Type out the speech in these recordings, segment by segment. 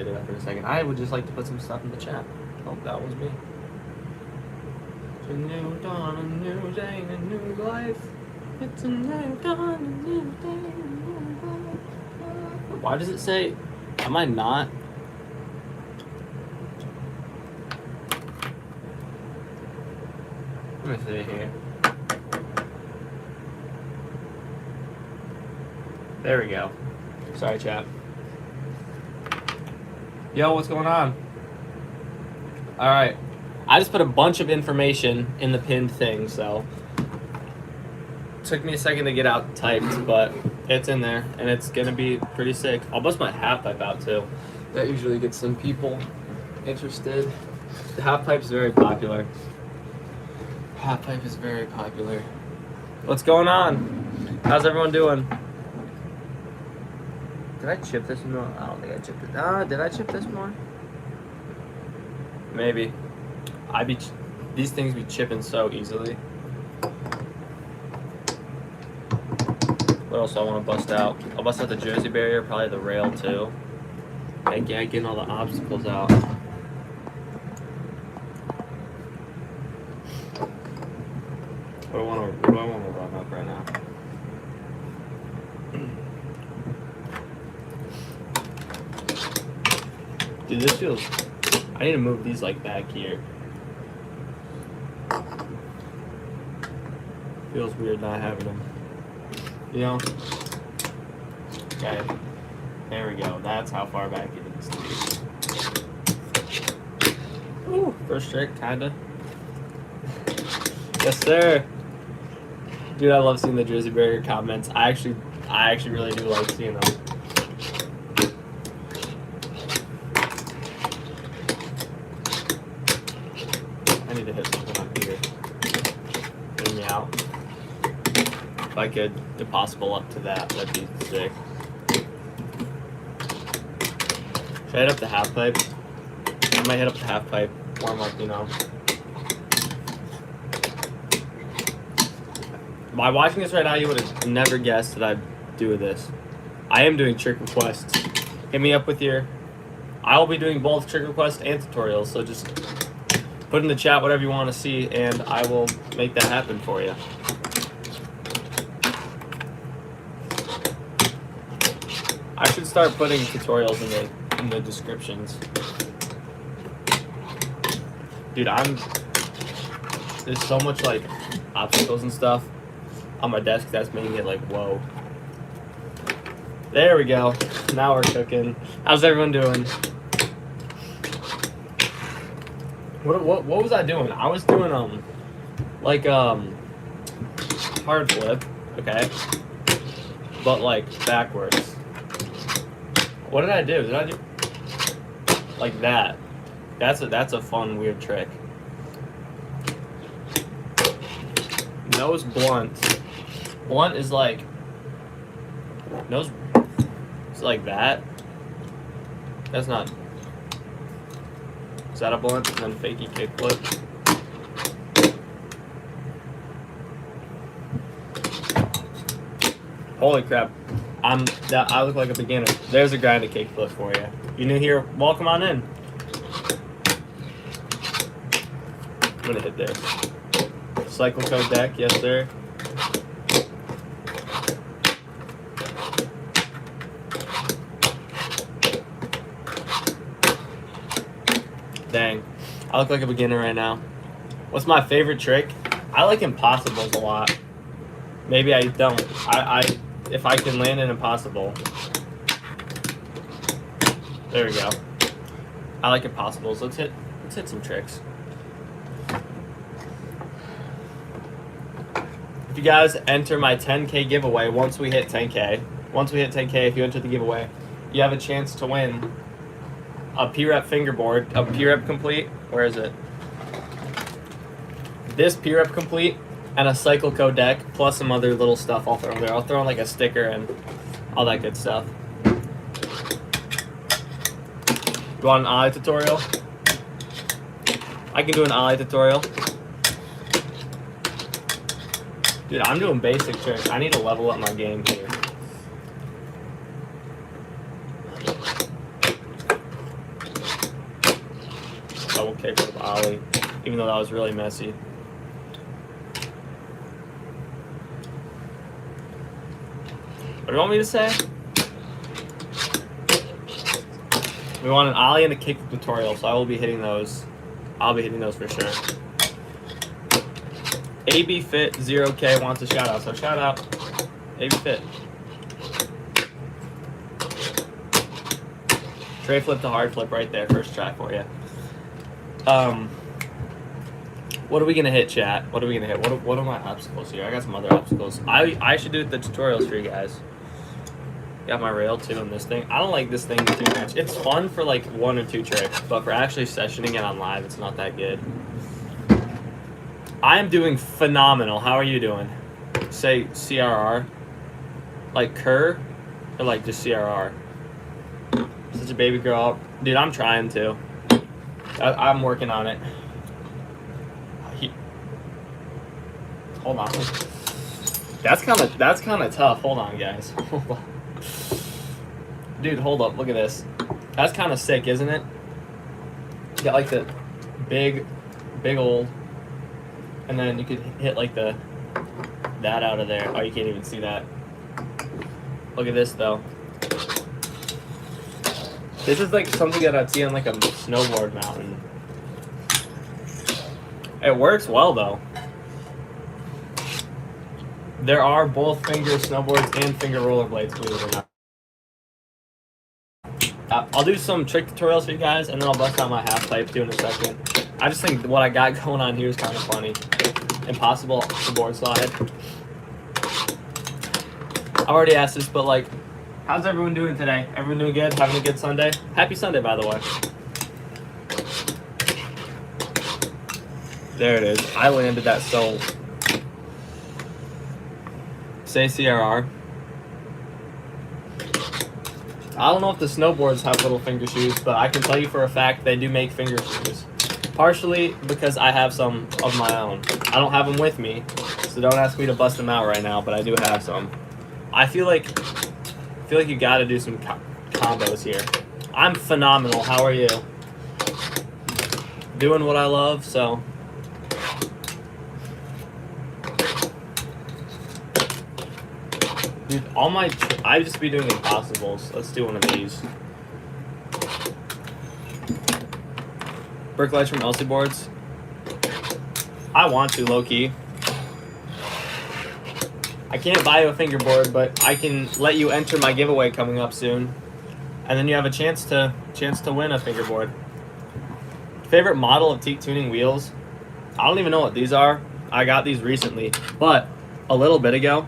it for a second. I would just like to put some stuff in the chat. Oh, that was me. It's a new dawn, a new day, a new life. It's a new dawn, a new day, a new life. Why does it say, am I not? Let me see here. There we go. Sorry, chat. Yo, what's going on? Alright. I just put a bunch of information in the pinned thing, so took me a second to get out typed, but it's in there and it's gonna be pretty sick. I'll bust my half pipe out too. That usually gets some people interested. The half pipe is very popular. Half pipe is very popular. What's going on? How's everyone doing? Did I chip this more? I don't think I chipped it. Did I chip this more? Maybe. These things be chipping so easily. What else do I want to bust out? I'll bust out the Jersey barrier, probably the rail too. Yeah, getting all the obstacles out. What do I want to run up right now? Dude, this feels... I need to move these like back here. Feels weird not having them. You know? Okay. There we go. That's how far back it needs to be. Ooh, first trick, kinda. Yes, sir. Dude, I love seeing the Jersey Barrier comments. I actually really do like seeing them. I need to hit something up here. Get me out. If I could, if possible, up to that, that'd be sick. Should I hit up the half pipe? I might hit up the half pipe. Warm up, you know. By watching this right now, you would have never guessed that I'd do this. I am doing trick requests. Hit me up with your... I will be doing both trick requests and tutorials, so just put in the chat whatever you want to see, and I will make that happen for you. I should start putting tutorials in the descriptions. Dude, there's so much like obstacles and stuff on my desk that's making it like, whoa. There we go. Now we're cooking. How's everyone doing? What was I doing? I was doing hard flip, okay, but like backwards. What did I do? Did I do like that? That's a fun weird trick. Nose blunt. Blunt is like nose. It's like that. That's not. Is that a blunt? And then fakey kickflip. Holy crap! I look like a beginner. There's a grinded kickflip for you. You new here? Welcome on in. I'm gonna hit there. Cycle code deck, yes sir. Dang, I look like a beginner right now. What's my favorite trick? I like impossibles a lot. Maybe I don't. If I can land an impossible. There we go. I like impossibles. Let's hit some tricks. If you guys enter my 10K giveaway, once we hit 10K, if you enter the giveaway, you have a chance to win a P-Rep fingerboard, a P-Rep complete. Where is it? This P-Rep complete and a cycle code deck plus some other little stuff I'll throw in there. I'll throw in like a sticker and all that good stuff. You want an ollie tutorial? I can do an ollie tutorial. Dude, I'm doing basic tricks. I need to level up my game here. double kickflip ollie, even though that was really messy. What do you want me to say? We want an ollie and a kickflip tutorial, so I will be hitting those. I'll be hitting those for sure. AB Fit 0K wants a shout out, so shout out AB Fit. Tray flip to hard flip right there, first try for you. What are we gonna hit, chat? What are we gonna hit? What are my obstacles here? I got some other obstacles. I should do the tutorials for you guys. Got my rail too in this thing. I don't like this thing too much. It's fun for like 1 or 2 tricks, but for actually sessioning it on live, it's not that good. I am doing phenomenal. How are you doing? Say CRR, like Kerr, or like just CRR. Such a baby girl, dude. I'm trying to. I'm working on it. Hold on. That's kind of tough. Hold on, guys. Hold on. Dude, hold up. Look at this. That's kind of sick, isn't it? You got like the big old, and then you could hit like that out of there. Oh, you can't even see that. Look at this though. This is like something that I'd see on like a snowboard mountain. It works well though. There are both finger snowboards and finger rollerblades, believe it or not. I'll do some trick tutorials for you guys, and then I'll bust out my half pipe too in a second. I just think what I got going on here is kind of funny. Impossible to board slide. I've already asked this, but like, how's everyone doing today? Everyone doing good? Having a good Sunday? Happy Sunday, by the way. There it is. I landed that so. Say CRR. I don't know if the snowboards have little finger shoes, but I can tell you for a fact they do make finger shoes. Partially because I have some of my own. I don't have them with me, so don't ask me to bust them out right now, but I do have some. I feel like you gotta do some combos here. I'm phenomenal. How are you? Doing what I love, so. Dude, I just be doing impossibles. Let's do one of these. Brick lights from Elsie boards. I want to, low key. I can't buy you a fingerboard, but I can let you enter my giveaway coming up soon, and then you have a chance to win a fingerboard. Favorite model of teak tuning wheels? I don't even know what these are. I got these recently, but a little bit ago.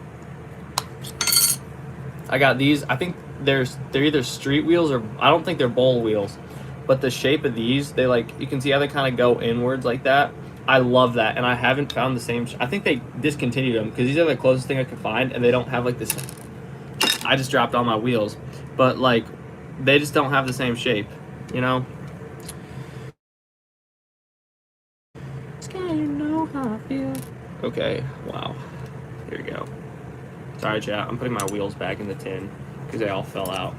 I got these. I think they're either street wheels or I don't think they're bowl wheels. But the shape of these, they like, you can see how they kind of go inwards like that. I love that, and I haven't found the same. I think they discontinued them because these are the closest thing I could find, and they don't have like this. I just dropped all my wheels, but like, they just don't have the same shape, you know. You know how I feel. Okay. Wow. Here we go. Sorry, chat. I'm putting my wheels back in the tin because they all fell out.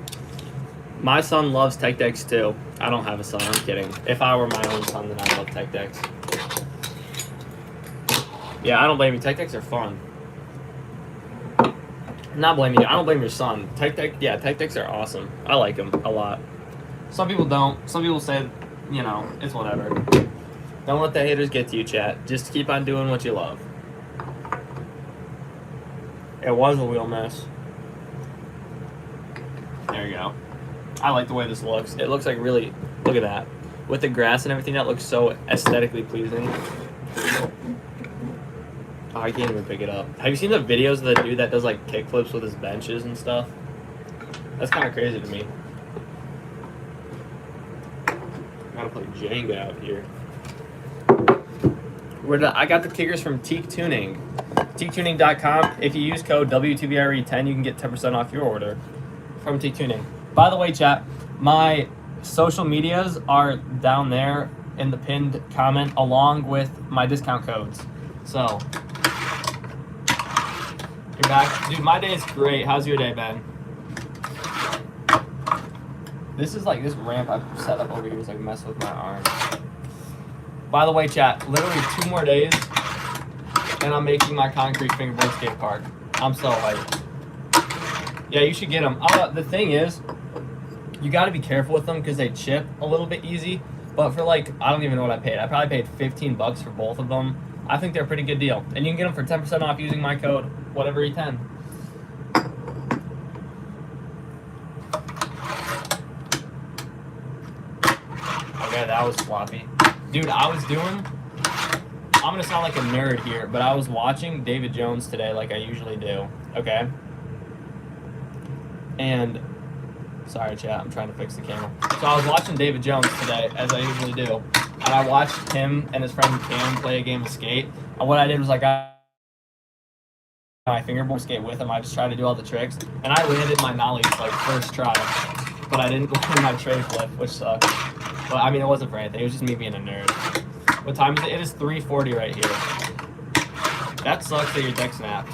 My son loves tech decks too. I don't have a son. I'm kidding. If I were my own son, then I'd love tech decks. Yeah, I don't blame you. Tech decks are fun. I'm not blaming you. I don't blame your son. Tech decks are awesome. I like them a lot. Some people don't. Some people say, you know, it's whatever. Don't let the haters get to you, chat. Just keep on doing what you love. It was a wheel mess. There you go. I like the way this looks. It looks like really, look at that. With the grass and everything, that looks so aesthetically pleasing. Oh, I can't even pick it up. Have you seen the videos of the dude that does like kickflips with his benches and stuff? That's kind of crazy to me. Gotta play Jenga out here. I got the kickers from Teak Tuning. TeakTuning.com. If you use code WTBRE10, you can get 10% off your order from Teak Tuning. By the way, chat, my social medias are down there in the pinned comment along with my discount codes. So, you're back. Dude, my day is great. How's your day, Ben? This is like, this ramp I've set up over here is like messing with my arm. By the way, chat, literally 2 more days, and I'm making my concrete fingerboard skate park. I'm so hyped. Yeah, you should get them. The thing is, you got to be careful with them because they chip a little bit easy. But for like, I don't even know what I paid. I probably paid $15 for both of them. I think they're a pretty good deal. And you can get them for 10% off using my code, WhateverE10. Okay, that was sloppy. Dude, I'm going to sound like a nerd here, but I was watching David Jones today like I usually do, okay? And, sorry chat, I'm trying to fix the camera. So I was watching David Jones today, as I usually do. And I watched him and his friend Cam play a game of skate. And what I did was like, my fingerboard skate with him. I just tried to do all the tricks. And I landed my nollies like first try. But I didn't land my tray flip, which sucked. But I mean, it wasn't for anything. It was just me being a nerd. What time is it? It is 3:40 right here. That sucks that your deck snapped.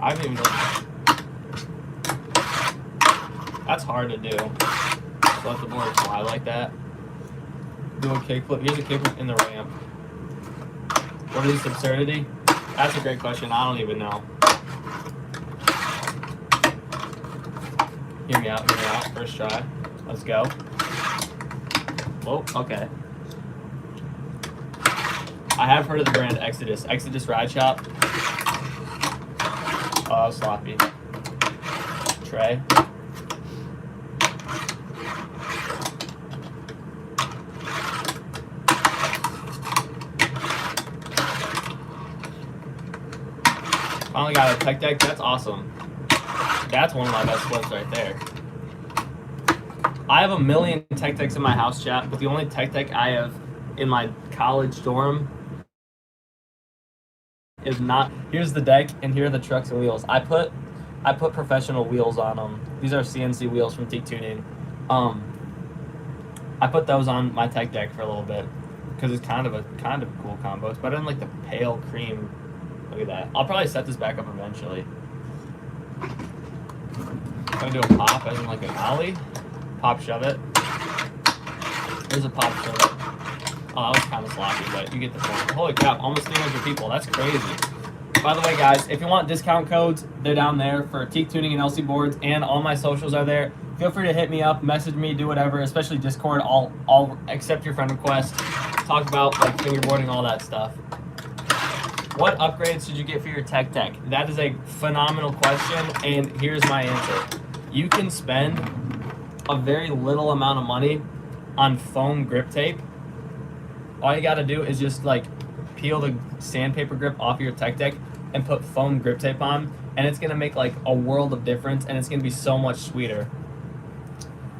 I haven't even done. That's hard to do. Just let the board fly like that. Do a kickflip. Here's a kickflip in the ramp. What is absurdity? That's a great question. I don't even know. Hear me out. Hear me out. First try. Let's go. Whoa. Okay. I have heard of the brand Exodus. Exodus Ride Shop. Oh, that was sloppy. Tray. Finally got a tech deck. That's awesome. That's one of my best flips right there. I have a million tech decks in my house, chat, but the only tech deck I have in my college dorm is not. Here's the deck, and here are the trucks and wheels. I put professional wheels on them. These are CNC wheels from Teak Tuning. I put those on my tech deck for a little bit because it's kind of a cool combo. It's better than like the pale cream. Look at that. I'll probably set this back up eventually. I'm gonna do a pop as in like an ollie. Pop shove it. There's a pop shove it. Oh, that was kind of sloppy, but you get the point. Holy crap, almost 300 people. That's crazy. By the way, guys, if you want discount codes, they're down there for Teak Tuning and LC boards, and all my socials are there. Feel free to hit me up, message me, do whatever, especially Discord. I'll accept your friend request. Talk about like fingerboarding, all that stuff. What upgrades should you get for your tech deck? That is a phenomenal question, and here's my answer. You can spend a very little amount of money on foam grip tape. All you gotta do is just like peel the sandpaper grip off your tech deck and put foam grip tape on, and it's gonna make like a world of difference, and it's gonna be so much sweeter.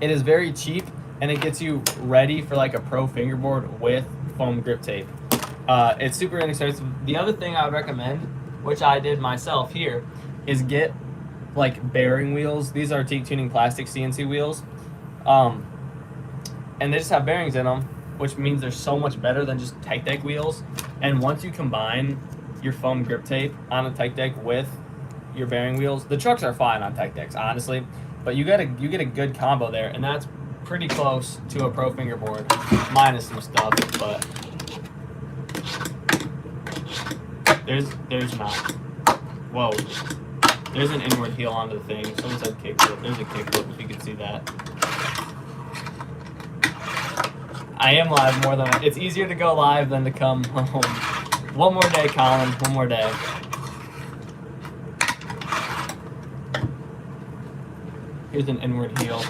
It is very cheap, and it gets you ready for like a pro fingerboard with foam grip tape. It's super inexpensive. The other thing I would recommend, which I did myself here, is get like bearing wheels. These are Teak Tuning plastic CNC wheels, and they just have bearings in them, which means they're so much better than just tech deck wheels. And once you combine your foam grip tape on a tech deck with your bearing wheels, the trucks are fine on tech decks, honestly, but you get a good combo there, and that's pretty close to a pro fingerboard, minus some stuff, but there's not. Whoa. There's an inward heel onto the thing. Someone said kickflip. There's a kickflip if you could see that. I am live more than it's easier to go live than to come home. One more day, Colin. One more day. Here's an inward heel.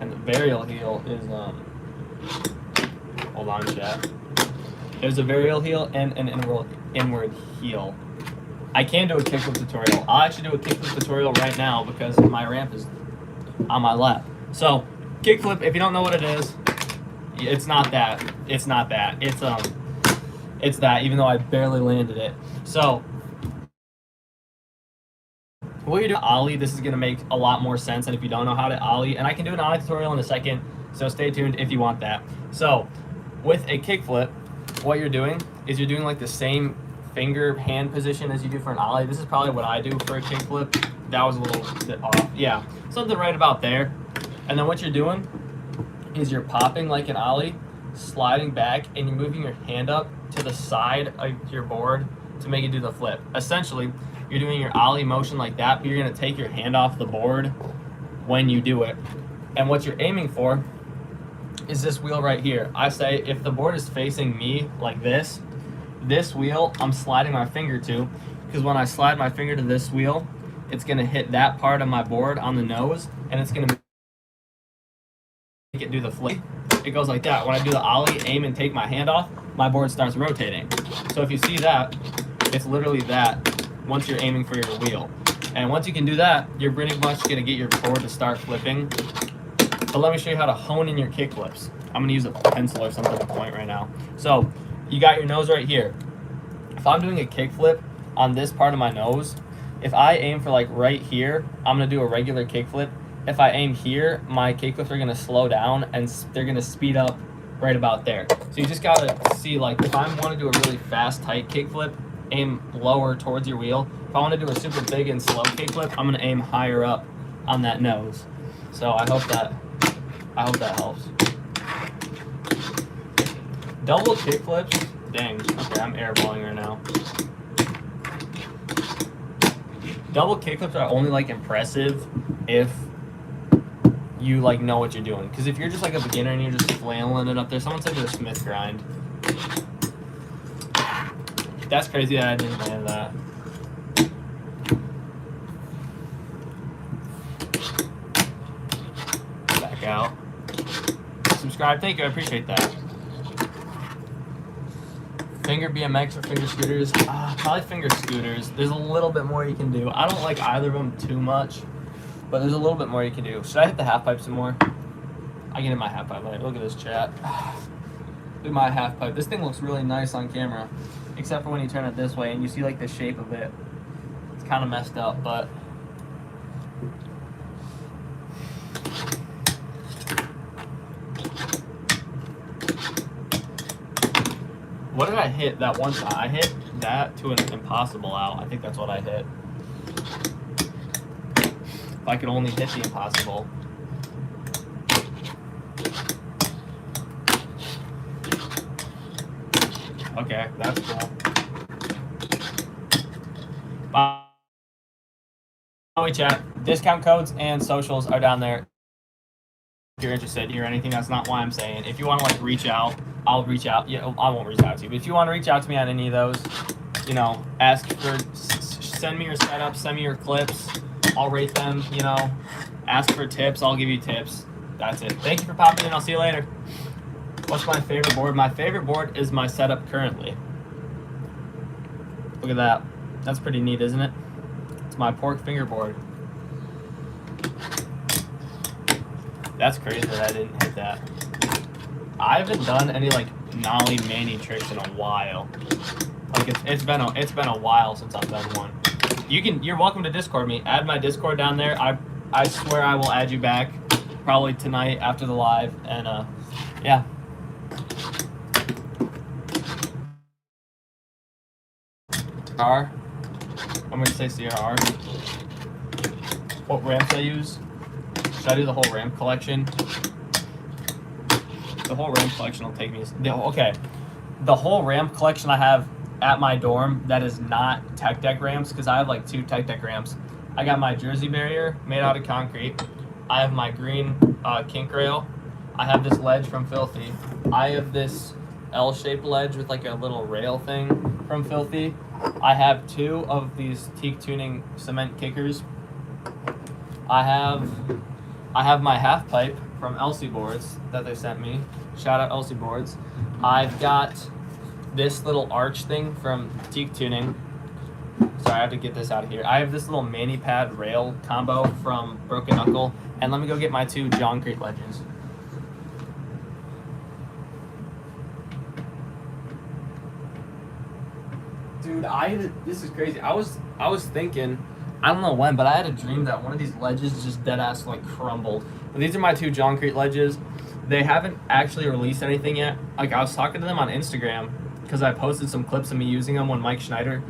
And the varial heel is hold on, chat. There's a varial heel and an inward heel. I can do a kickflip tutorial. I'll actually do a kickflip tutorial right now because my ramp is on my lap. So, kickflip, if you don't know what it is, it's not that. It's not that. It's that, even though I barely landed it. So, what you do ollie, this is gonna make a lot more sense than if you don't know how to ollie, and I can do an ollie tutorial in a second, so stay tuned if you want that. So, with a kickflip, what you're doing is you're doing like the same finger hand position as you do for an ollie. This is probably what I do for a kickflip. That was a little bit off. Yeah, something right about there. And then what you're doing is you're popping like an ollie, sliding back, and you're moving your hand up to the side of your board to make it do the flip. Essentially, you're doing your ollie motion like that, but you're gonna take your hand off the board when you do it. And what you're aiming for is this wheel right here. I say if the board is facing me like this wheel I'm sliding my finger to, because when I slide my finger to this wheel, it's gonna hit that part of my board on the nose, and it's gonna make it do the flip. It goes like that. When I do the ollie, aim and take my hand off, my board starts rotating. So if you see that, it's literally that once you're aiming for your wheel. And once you can do that, you're pretty much gonna get your board to start flipping. But let me show you how to hone in your kickflips. I'm gonna use a pencil or something to point right now. So you got your nose right here. If I'm doing a kickflip on this part of my nose, if I aim for like right here, I'm gonna do a regular kickflip. If I aim here, my kickflips are gonna slow down and they're gonna speed up right about there. So you just gotta see, like, if I wanna do a really fast, tight kickflip, aim lower towards your wheel. If I wanna do a super big and slow kickflip, I'm gonna aim higher up on that nose. So I hope that helps. Double kickflips, dang, okay, I'm airballing right now. Double kickflips are only like impressive if you like know what you're doing. Because if you're just like a beginner and you're just flailing it up there, someone said do a Smith grind. That's crazy that I didn't land that. Back out. Subscribe, thank you, I appreciate that. Finger BMX or finger scooters? Probably finger scooters. There's a little bit more you can do. I don't like either of them too much, but there's a little bit more you can do. Should I hit the half pipe some more? I can hit my half pipe later. Look at this chat. Look at my half pipe. This thing looks really nice on camera, except for when you turn it this way and you see like the shape of it. It's kind of messed up, but what did I hit that one time? I hit that to an impossible out. I think that's what I hit. If I could only hit the impossible. Okay, that's cool. By the way, chat, discount codes and socials are down there. If you're interested or anything, that's not why I'm saying. If you want to like reach out, I'll reach out. Yeah, I won't reach out to you, but if you want to reach out to me on any of those, you know, ask for, send me your setups, send me your clips. I'll rate them, you know, ask for tips. I'll give you tips. That's it. Thank you for popping in. I'll see you later. What's my favorite board? My favorite board is my setup currently. Look at that. That's pretty neat, isn't it? It's my pork fingerboard. That's crazy that I didn't hit that. I haven't done any like nollie manny tricks in a while. Like it's been a while since I've done one. You're welcome to Discord me. Add my Discord down there. I swear I will add you back probably tonight after the live, and yeah. R. I'm gonna say CRR. What ramps I use? Should I do the whole ramp collection? The whole ramp collection will take me. Okay, the whole ramp collection I have at my dorm that is not tech deck ramps, because I have like 2 tech deck ramps. I got my Jersey barrier made out of concrete. I have my green kink rail. I have this ledge from Filthy. I have this L-shaped ledge with like a little rail thing from Filthy. I have 2 of these teak tuning cement kickers. I have my half pipe from Elsie Boards that they sent me. Shout out Elsie Boards. I've got this little arch thing from Teak Tuning. Sorry, I have to get this out of here. I have this little mani pad rail combo from Broken Knuckle. And let me go get my 2 Johncrete ledges. Dude, this is crazy. I was thinking, I don't know when, but I had a dream that one of these ledges just dead ass like crumbled. But these are my 2 Johncrete ledges. They haven't actually released anything yet. Like, I was talking to them on Instagram, because I posted some clips of me using them when Mike Schneider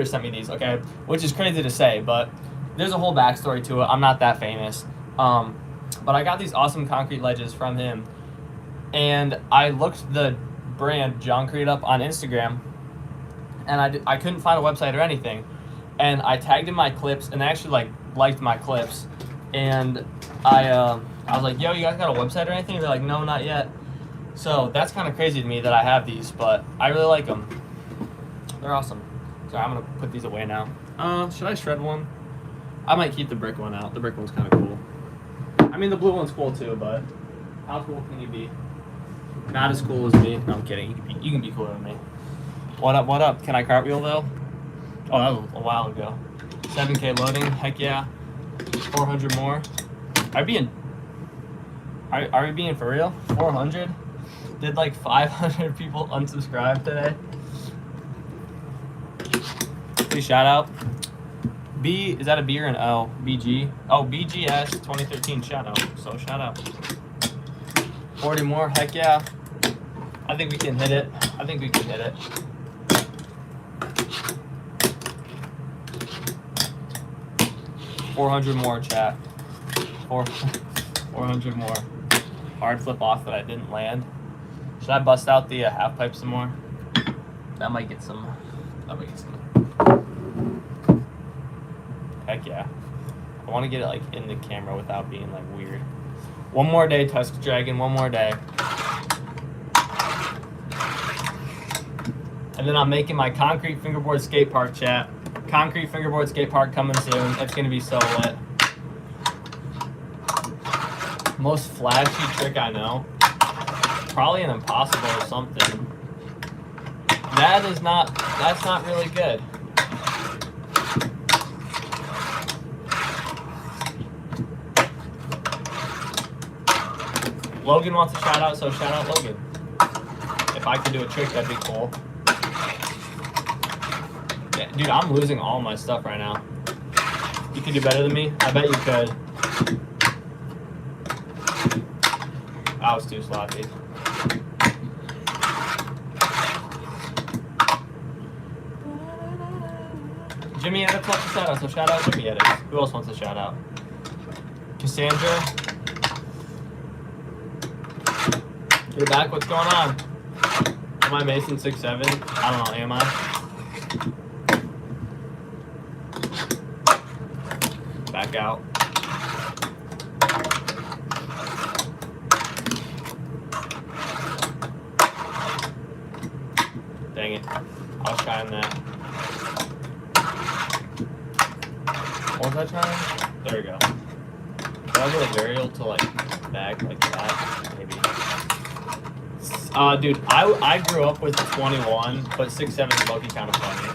sent me these, okay? Which is crazy to say, but there's a whole backstory to it. I'm not that famous. But I got these awesome concrete ledges from him, and I looked the brand Johncrete up on Instagram, and I couldn't find a website or anything. And I tagged in my clips, and they actually like liked my clips. And I was like, yo, you guys got a website or anything? And they're like, no, not yet. So that's kind of crazy to me that I have these, but I really like them. They're awesome. So I'm gonna put these away now. Should I shred one? I might keep the brick one out. The brick one's kind of cool. I mean, the blue one's cool too, but how cool can you be? Not as cool as me. No, I'm kidding. You can be cooler than me. What up, what up? Can I cartwheel though? Oh, that was a while ago. 7K loading, heck yeah. 400 more. Are we being for real? 400? Did like 500 people unsubscribe today? Please shout out. B, is that a B or an O? BG? Oh, BGS 2013 shout out. So shout out. 40 more, heck yeah. I think we can hit it. 400 more, chat. 400 more. Hard flip off that I didn't land. Should I bust out the half pipe some more? That might get some. Heck yeah. I want to get it like in the camera without being like weird. One more day, Tusk Dragon. One more day. And then I'm making my concrete fingerboard skate park, chat. Concrete fingerboard skate park coming soon. It's gonna be so lit. Most flashy trick I know. Probably an impossible or something. That's not really good. Logan wants a shout out, so shout out Logan. If I could do a trick, that'd be cool. Yeah, dude, I'm losing all my stuff right now. You can do better than me? I bet you could. I was too sloppy. Jimmy Edits wants a shout out, so shout out Jimmy Edits. Who else wants a shout out? Cassandra. Get it back, what's going on? Am I Mason 6'7"? I don't know, am I? Back out. Dang it. I was trying that. What was I trying? There we go. Did I go varial to like back like that? Maybe. Dude, I grew up with 21, but 6'7" is low-key kind of funny.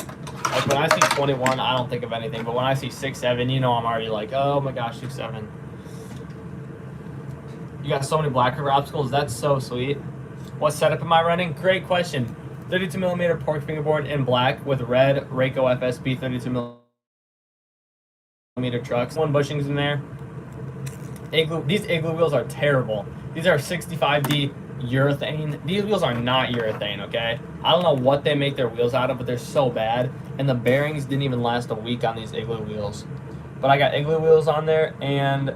Like when I see 21, I don't think of anything, but when I see 6'7", you know I'm already like, oh my gosh, 6'7". You got so many Black River obstacles. That's so sweet. What setup am I running? Great question. 32mm pork fingerboard in black with red Rayco FSB 32mm trucks. One bushings in there. These igloo wheels are terrible. These are 65D urethane. These wheels are not urethane, okay? I don't know what they make their wheels out of, but they're so bad. And the bearings didn't even last a week on these igloo wheels. But I got igloo wheels on there and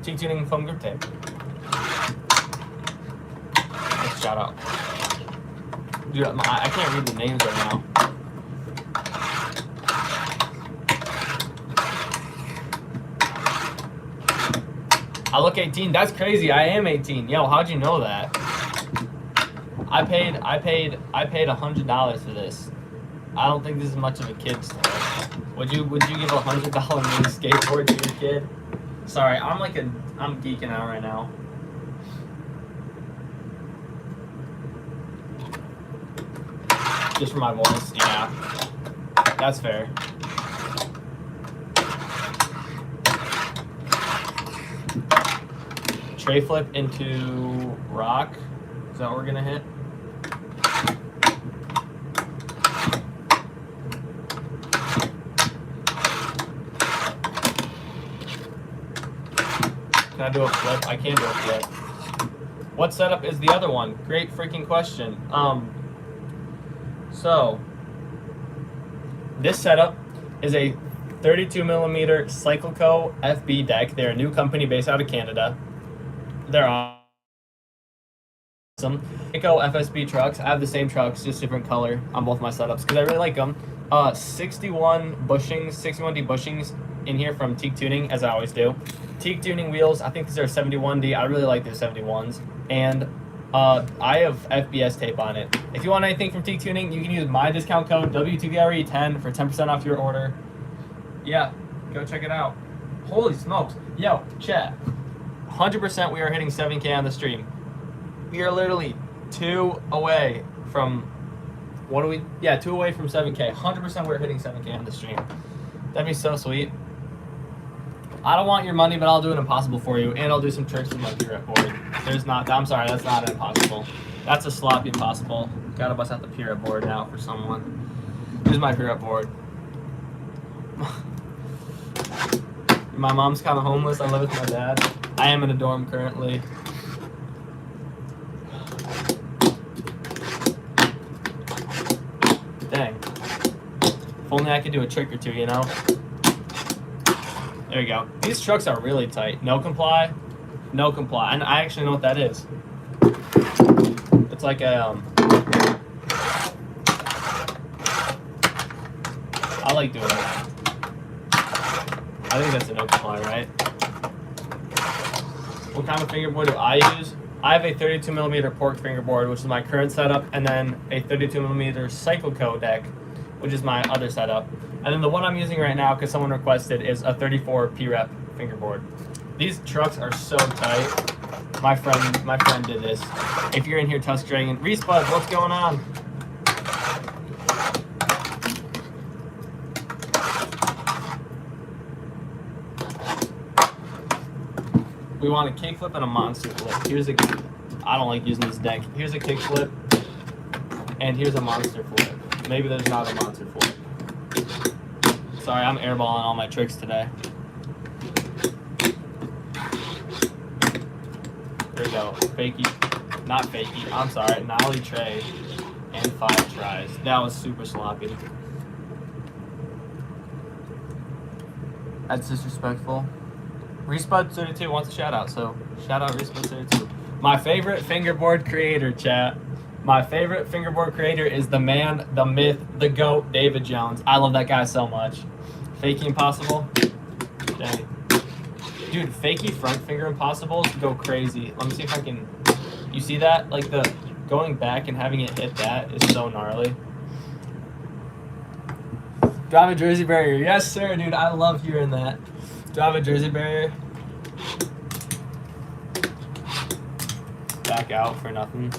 T-tuning foam grip tape. Let's shout out. Dude, I can't read the names right now. I look 18. That's crazy. I am 18. Yo, how'd you know that? I paid $100 for this. I don't think this is much of a kid's toy. Would you give a $100 mini skateboard to your kid? Sorry, I'm geeking out right now. Just for my voice, yeah. That's fair. Tray flip into rock. Is that what we're gonna hit? Can I do a flip? I can't do a flip. What setup is the other one? Great freaking question. So this setup is a 32mm Cycleco FB deck. They're a new company based out of Canada. They're awesome. Cycleco FSB trucks. I have the same trucks, just different color on both my setups because I really like them. 61 bushings, 61D bushings in here from Teak Tuning, as I always do. Teak Tuning wheels, I think these are 71D. I really like their 71s. And I have FBS tape on it. If you want anything from Teak Tuning, you can use my discount code W2VRE10 for 10% off your order. Yeah, go check it out. Holy smokes. Yo, chat. 100% we are hitting 7K on the stream. We are literally 2 away from, what do we, yeah, 2 away from 7K. 100% we're hitting 7K on the stream. That'd be so sweet. I don't want your money, but I'll do an impossible for you, and I'll do some tricks with my P-Rep board. There's not, I'm sorry, that's not an impossible. That's a sloppy impossible. Gotta bust out the P-Rep board now for someone. Here's my P-Rep board. My mom's kind of homeless. I live with my dad. I am in a dorm currently. Dang. If only I could do a trick or two, you know? There you go. These trucks are really tight. No comply. No comply. And I actually know what that is. It's like a, I like doing that. I think that's a no comply, right? What kind of fingerboard do I use? I have a 32mm pork fingerboard, which is my current setup, and then a 32mm Cycleco deck, which is my other setup. And then the one I'm using right now, because someone requested, is a 34 P-Rep fingerboard. These trucks are so tight. My friend did this. If you're in here, Tusk Dragon, Respud, what's going on? We want a kickflip and a monster flip. Here's a, I don't like using this deck. Here's a kickflip, and here's a monster flip. Maybe there's not a monster flip. Sorry, I'm airballing all my tricks today. There we go. Fakey. Not fakey. I'm sorry. Nollie tray. And 5 tries. That was super sloppy. That's disrespectful. Respud32 wants a shout out, so shout out Respud32. My favorite fingerboard creator, chat. My favorite fingerboard creator is the man, the myth, the GOAT, David Jones. I love that guy so much. Fakey impossible. Dang. Dude, fakey front finger impossibles go crazy. Let me see if I can, you see that? Like the going back and having it hit that is so gnarly. Do I have a jersey barrier? Yes, sir, dude. I love hearing that. Do I have a jersey barrier? Back out for nothing.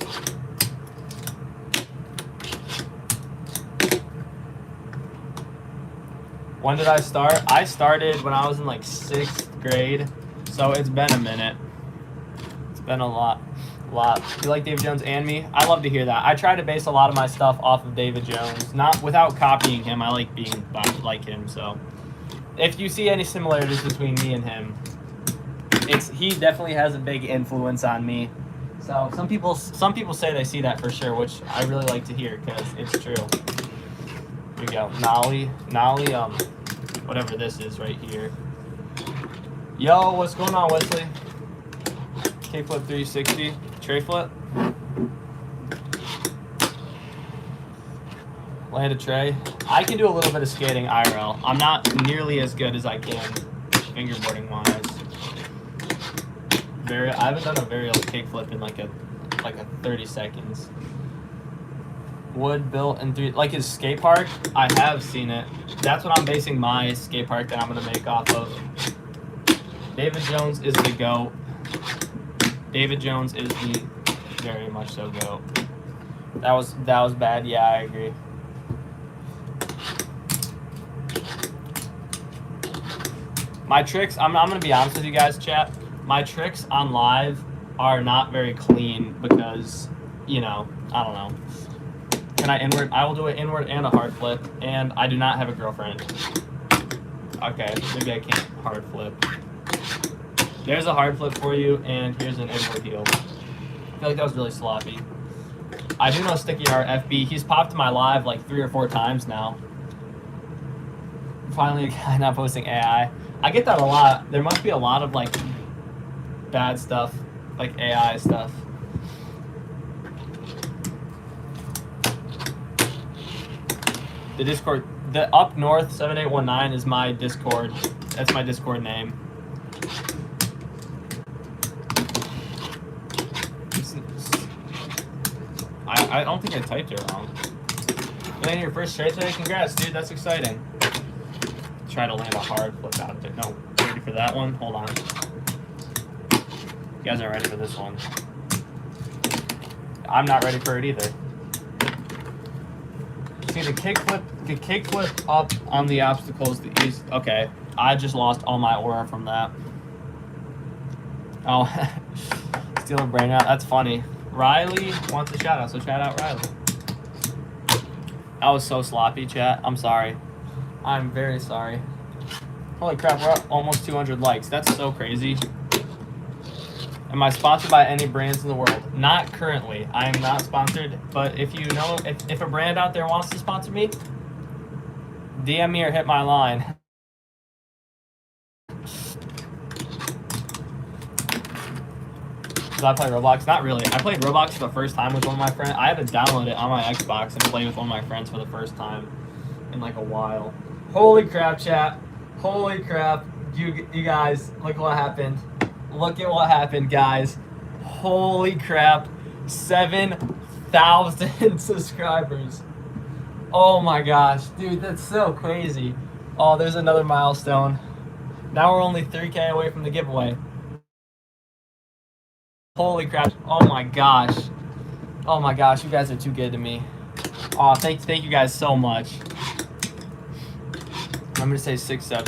When did I start? I started when I was in like 6th grade, so it's been a minute. It's been a lot. You like David Jones and me? I love to hear that. I try to base a lot of my stuff off of David Jones, not without copying him. I like being like him, so if you see any similarities between me and him, he definitely has a big influence on me. So some people say they see that for sure, which I really like to hear because it's true. Here we go. Nollie, whatever this is right here. Yo, what's going on, Wesley? Kickflip 360, tray flip. Land a tray. I can do a little bit of skating IRL. I'm not nearly as good as I can fingerboarding wise. I haven't done a varial kickflip in like a 30 seconds. Wood built in 3, like his skate park. I have seen it. That's what I'm basing my skate park that I'm gonna make off of. David Jones is the GOAT. David Jones is the very much so GOAT. That was bad. Yeah, I agree. My tricks, I'm going to be honest with you guys, chat. My tricks on live are not very clean because, you know, I don't know. Can I inward? I will do an inward and a hard flip, and I do not have a girlfriend. Okay, maybe I can't hard flip. There's a hard flip for you, and here's an inward heel. feel like that was really sloppy. I do know Sticky Art FB. He's popped to my live like 3 or 4 times now. Finally, a guy not posting AI. I get that a lot. There must be a lot of like bad stuff, like AI stuff. The Discord, the Up North 7819 is my Discord. That's my Discord name. I don't think I typed it wrong. Landing your first straight today? Congrats, dude. That's exciting. Try to land a hard flip out there. No, ready for that one? Hold on. You guys aren't ready for this one. I'm not ready for it either. See, the kickflip up on the obstacles. Okay, I just lost all my aura from that. Oh, steal a brain out. That's funny. Riley wants a shout out, so shout out Riley. That was so sloppy, chat. I'm sorry. I'm very sorry. Holy crap, we're up almost 200 likes. That's so crazy. Am I sponsored by any brands in the world? Not currently. I am not sponsored, but if you know, if a brand out there wants to sponsor me, DM me or hit my line. I play Roblox? Not really. I played Roblox for the first time with one of my friends. I had to download it on my Xbox and play with one of my friends for the first time in like a while. Holy crap, chat. Holy crap. You guys, look what happened. Look at what happened, guys. Holy crap. 7,000 subscribers. Oh my gosh. Dude, that's so crazy. Oh, there's another milestone. Now we're only 3K away from the giveaway. Holy crap. Oh my gosh. Oh my gosh, you guys are too good to me. Oh, thank you guys so much. I'm gonna say 6-7.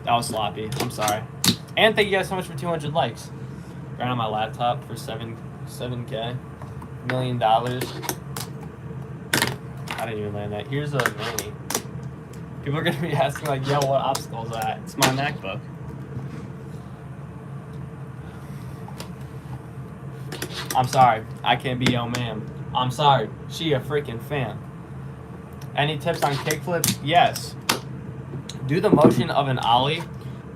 That was sloppy. I'm sorry. And thank you guys so much for 200 likes. Right on my laptop for 7K. $1 million. I didn't even land that. Here's a mini. People are gonna be asking like, yo, what obstacle is that? It's my MacBook. I'm sorry, I can't be your man. I'm sorry, she a freaking fan. Any tips on kickflips? Yes. Do the motion of an ollie,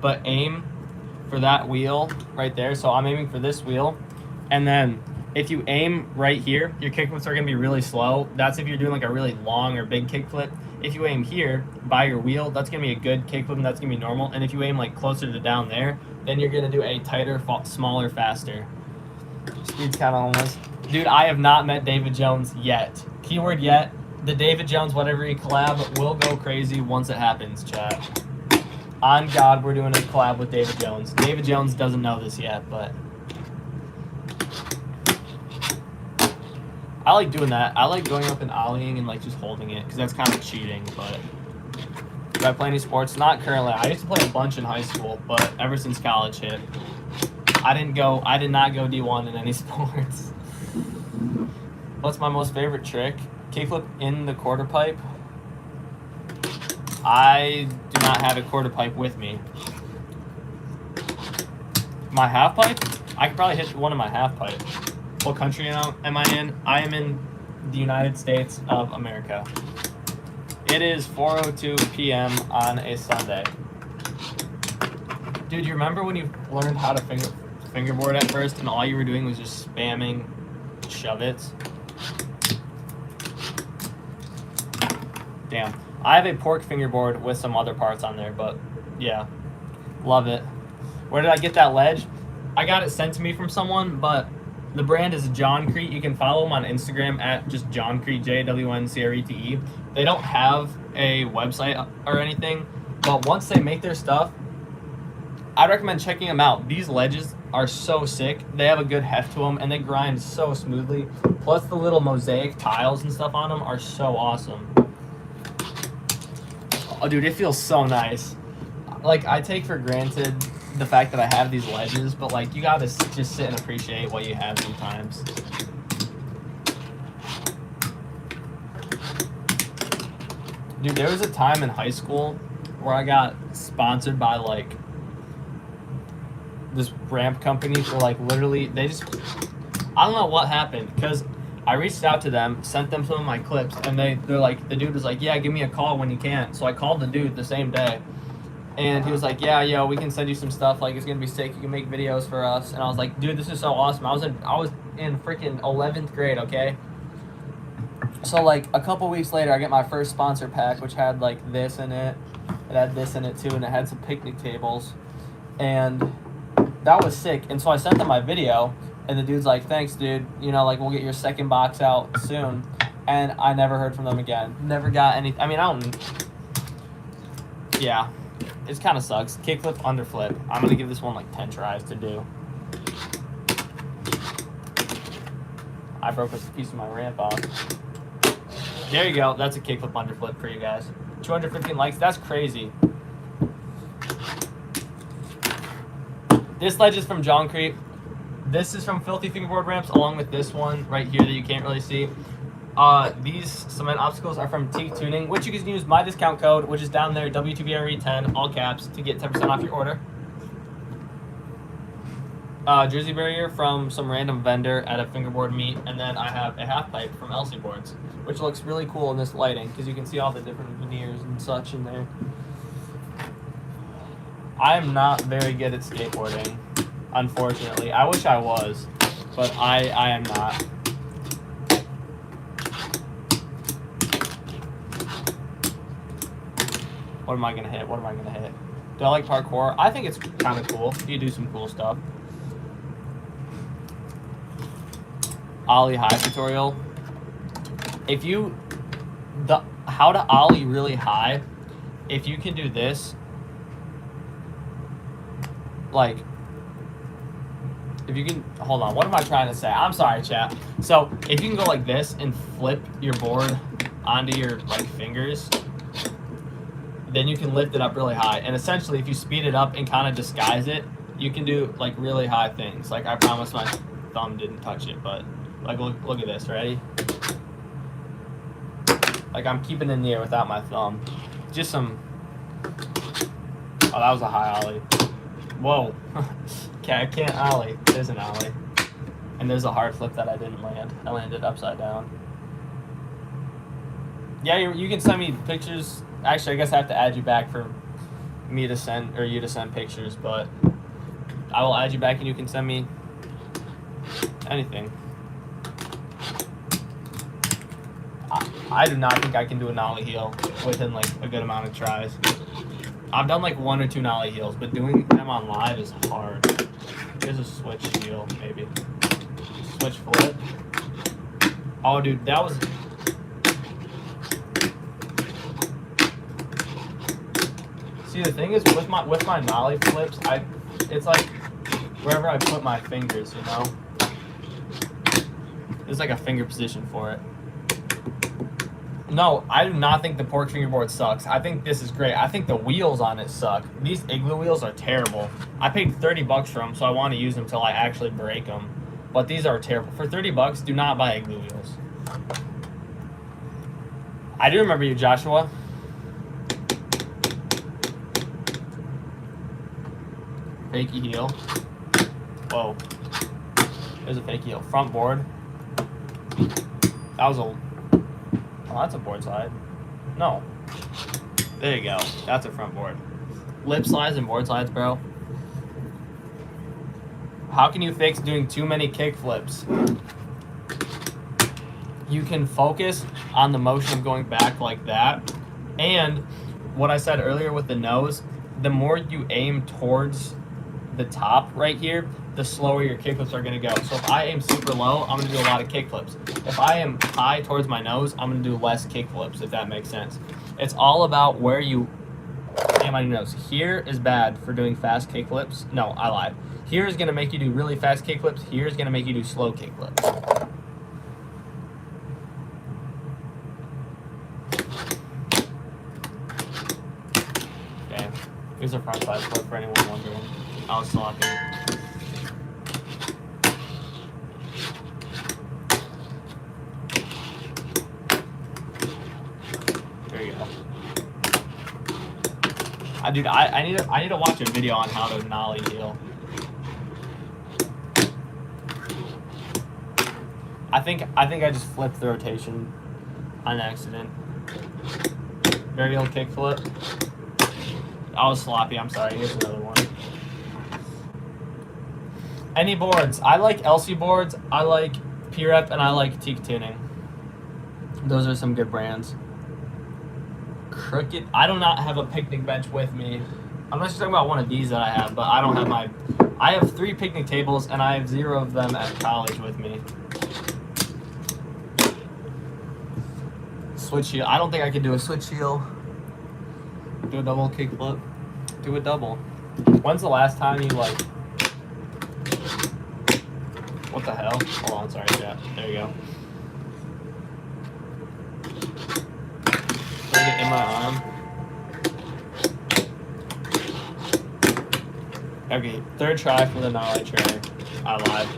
but aim for that wheel right there. So I'm aiming for this wheel. And then if you aim right here, your kickflips are gonna be really slow. That's if you're doing like a really long or big kickflip. If you aim here by your wheel, that's gonna be a good kickflip and that's gonna be normal. And if you aim like closer to down there, then you're gonna do a tighter, smaller, faster. Speed's kind of on this. Dude, I have not met David Jones yet. Keyword yet. The David Jones WhateverE collab will go crazy once it happens, chat. On God, we're doing a collab with David Jones. David Jones doesn't know this yet, but I like doing that. I like going up and ollieing and like just holding it because that's kind of cheating, but do I play any sports? Not currently. I used to play a bunch in high school, but ever since college hit, I did not go D1 in any sports. What's my most favorite trick? Kickflip in the quarter pipe. I do not have a quarter pipe with me. My half pipe? I could probably hit one of my half pipe. What country am I in? I am in the United States of America. It is 4:02 p.m. on a Sunday. Dude, you remember when you learned how to fingerboard at first and all you were doing was just spamming shove-its? Damn. I have a pork fingerboard with some other parts on there, but yeah. Love it. Where did I get that ledge? I got it sent to me from someone, but the brand is Johncrete. You can follow them on Instagram at just Johncrete, JWNCRETE. They don't have a website or anything, but once they make their stuff, I'd recommend checking them out. These ledges are so sick. They have a good heft to them, and they grind so smoothly. Plus, the little mosaic tiles and stuff on them are so awesome. Oh, dude, it feels so nice. Like, I take for granted the fact that I have these ledges, but, like, you gotta just sit and appreciate what you have sometimes. Dude, there was a time in high school where I got sponsored by, like, this ramp companies were like literally, they just, I don't know what happened, because I reached out to them, sent them some of my clips, and they're like, the dude was like, yeah, give me a call when you can. So I called the dude the same day, and he was like, yeah, yo, we can send you some stuff, like, it's gonna be sick, you can make videos for us. And I was like, dude, this is so awesome. I was in freaking 11th grade, okay? So like a couple weeks later, I get my first sponsor pack, which had like this in it. It had this in it too, and it had some picnic tables, and that was sick. And so I sent them my video, and the dude's like, thanks, dude, you know, like, we'll get your second box out soon. And I never heard from them again. Never got any. I mean, I don't, yeah, it kind of sucks. Kickflip, underflip. I'm gonna give this one like 10 tries to do. I broke a piece of my ramp off. There you go. That's a kickflip underflip for you guys. 215 likes. That's crazy. This ledge is from John Creep. This is from Filthy Fingerboard Ramps, along with this one right here that you can't really see. These cement obstacles are from Teak Tuning, which you can use my discount code, which is down there, WTBRE10, all caps, to get 10% off your order. Jersey barrier from some random vendor at a fingerboard meet, and then I have a half pipe from Elsie Boards, which looks really cool in this lighting because you can see all the different veneers and such in there. I am not very good at skateboarding, unfortunately. I wish I was, but I am not. What am I gonna hit? What am I gonna hit? Do I like parkour? I think it's kind of cool. You do some cool stuff. Ollie high tutorial. If you, how to ollie really high, if you can do this, like, if you can, hold on, what am I trying to say? I'm sorry, chat. So if you can go like this and flip your board onto your like fingers, then you can lift it up really high. And essentially, if you speed it up and kind of disguise it, you can do like really high things. Like, I promise my thumb didn't touch it, but like, look at this, ready? Like, I'm keeping it in the air without my thumb. Just some, oh, that was a high ollie. Whoa. Okay, I can't ollie. There's an ollie. And there's a hard flip that I didn't land. I landed upside down. Yeah, you can send me pictures. Actually, I guess I have to add you back for me to send, or you to send pictures, but I will add you back and you can send me anything. I do not think I can do a nollie heel within like a good amount of tries. I've done like 1 or 2 nollie heels, but doing them on live is hard. There's a switch heel, maybe. Switch flip. Oh, dude, that was... See, the thing is, with my nollie flips, it's like wherever I put my fingers, you know? There's like a finger position for it. No, I do not think the pork fingerboard sucks. I think this is great. I think the wheels on it suck. These Igloo wheels are terrible. I paid $30 for them, so I want to use them until I actually break them. But these are terrible. For $30, do not buy Igloo wheels. I do remember you, Joshua. Fakey heel. Whoa. There's a fake heel. Front board. That was a... Oh, that's a board slide. No. There you go. That's a front board. Lip slides and board slides, bro. How can you fix doing too many kick flips? You can focus on the motion of going back like that. And what I said earlier with the nose, the more you aim towards the top right here, the slower your kickflips are going to go. So if I aim super low, I'm going to do a lot of kickflips. If I am high towards my nose, I'm going to do less kickflips, if that makes sense. It's all about where you aim on your nose. Here is bad for doing fast kickflips. No, I lied. Here is going to make you do really fast kickflips. Here is going to make you do slow kickflips. Okay, here's a front side flip for anyone wondering. I was slocking. There you go. Dude, I need to watch a video on how to nollie heel. I think I just flipped the rotation on accident. Varial kickflip. I was sloppy, I'm sorry. Here's another one. Any boards. I like LC boards, I like P-Rep, and I like Teak Tuning. Those are some good brands. Crooked. I do not have a picnic bench with me. Unless you're talking about one of these that I have, but I don't have my... I have 3 picnic tables, and I have 0 of them at college with me. Switch heel. I don't think I could do a switch heel. Do a double kickflip. Do a double. When's the last time you, like... What the hell? Hold on, sorry, chat. There you go. Put it in my arm. Okay, 3rd try for the nollie tray. I lied.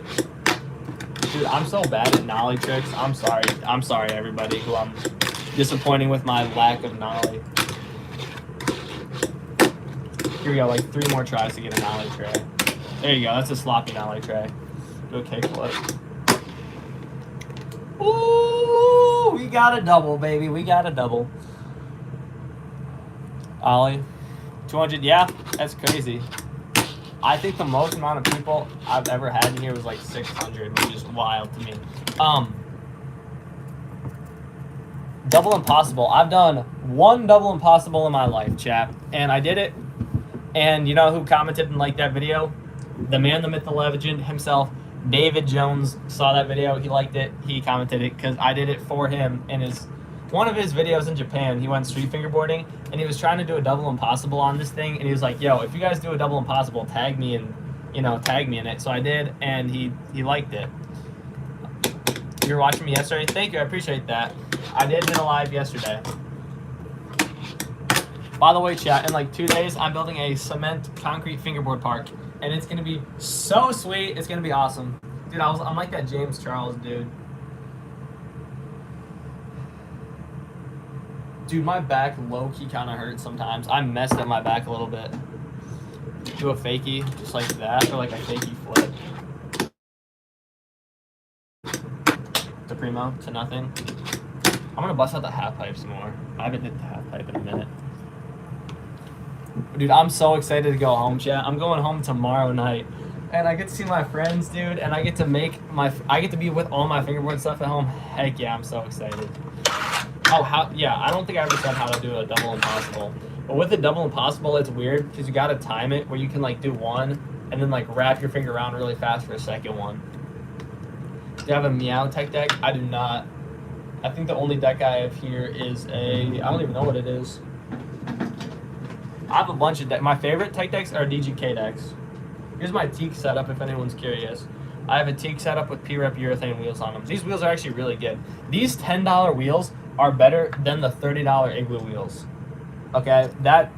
Dude, I'm so bad at nollie tricks. I'm sorry. I'm sorry, everybody, who I'm disappointing with my lack of nollie. Here we go, like 3 more tries to get a nollie tray. There you go, that's a sloppy nollie tray. Do a kickflip. Ooh, we got a double, baby. We got a double. Ollie. 200, yeah, that's crazy. I think the most amount of people I've ever had in here was like 600, which is wild to me. Double impossible. I've done 1 double impossible in my life, chap. And I did it. And you know who commented and liked that video? The man, the myth, the legend himself, David Jones, saw that video. He liked it. He commented it because I did it for him in one of his videos in Japan. He went street fingerboarding and he was trying to do a double impossible on this thing. And he was like, yo, if you guys do a double impossible, tag me and, tag me in it. So I did, and he liked it. You were watching me yesterday? Thank you. I appreciate that. I did hit a live yesterday. By the way, chat, in like 2 days, I'm building a cement concrete fingerboard park. And it's going to be so sweet. It's going to be awesome. Dude, I'm like that James Charles dude. Dude, my back low-key kind of hurts sometimes. I messed up my back a little bit. Do a fakie, just like that, or like a fakie flip. To primo, to nothing. I'm going to bust out the half pipe some more. I haven't hit the half pipe in a minute. Dude, I'm so excited to go home, chat. I'm going home tomorrow night. And I get to see my friends, dude, and I get to be with all my fingerboard stuff at home. Heck yeah, I'm so excited. Oh, yeah, I don't think I ever said how to do a double impossible. But with the double impossible, it's weird because you got to time it where you can, like, do one and then, like, wrap your finger around really fast for a second one. Do you have a Meow Tech deck? I do not. I think the only deck I have here is I don't even know what it is. I have a bunch of decks. My favorite tech decks are DGK decks. Here's my teak setup if anyone's curious. I have a teak setup with P-Rep urethane wheels on them. These wheels are actually really good. These $10 wheels are better than the $30 Igloo wheels. Okay,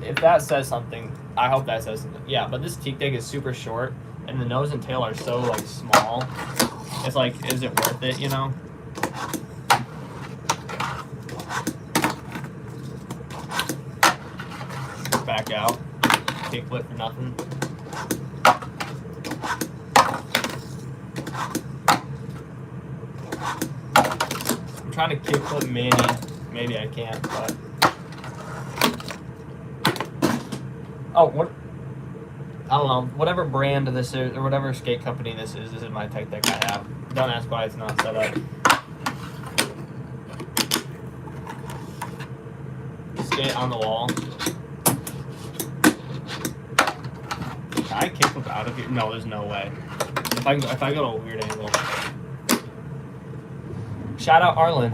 if that says something, I hope that says something. Yeah, but this teak deck is super short, and the nose and tail are so, like, small. It's like, is it worth it, you know? Back out. Kickflip for nothing. I'm trying to kickflip Manny. Maybe I can't, but... Oh, what? I don't know. Whatever brand this is, or whatever skate company this is my tech deck I have. Don't ask why it's not set up. Skate on the wall. Can I kickflip out of here? No, there's no way. If I go to a weird angle. Shout out Arlen.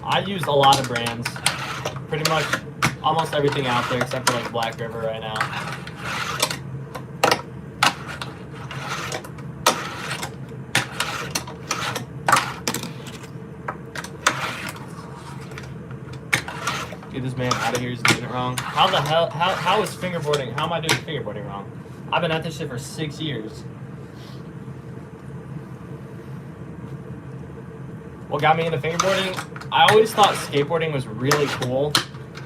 I use a lot of brands. Pretty much almost everything out there except for like Black River right now. Get this man out of here, he's doing it wrong. How the hell, how is fingerboarding, how am I doing fingerboarding wrong? I've been at this shit for 6 years. What got me into fingerboarding? I always thought skateboarding was really cool,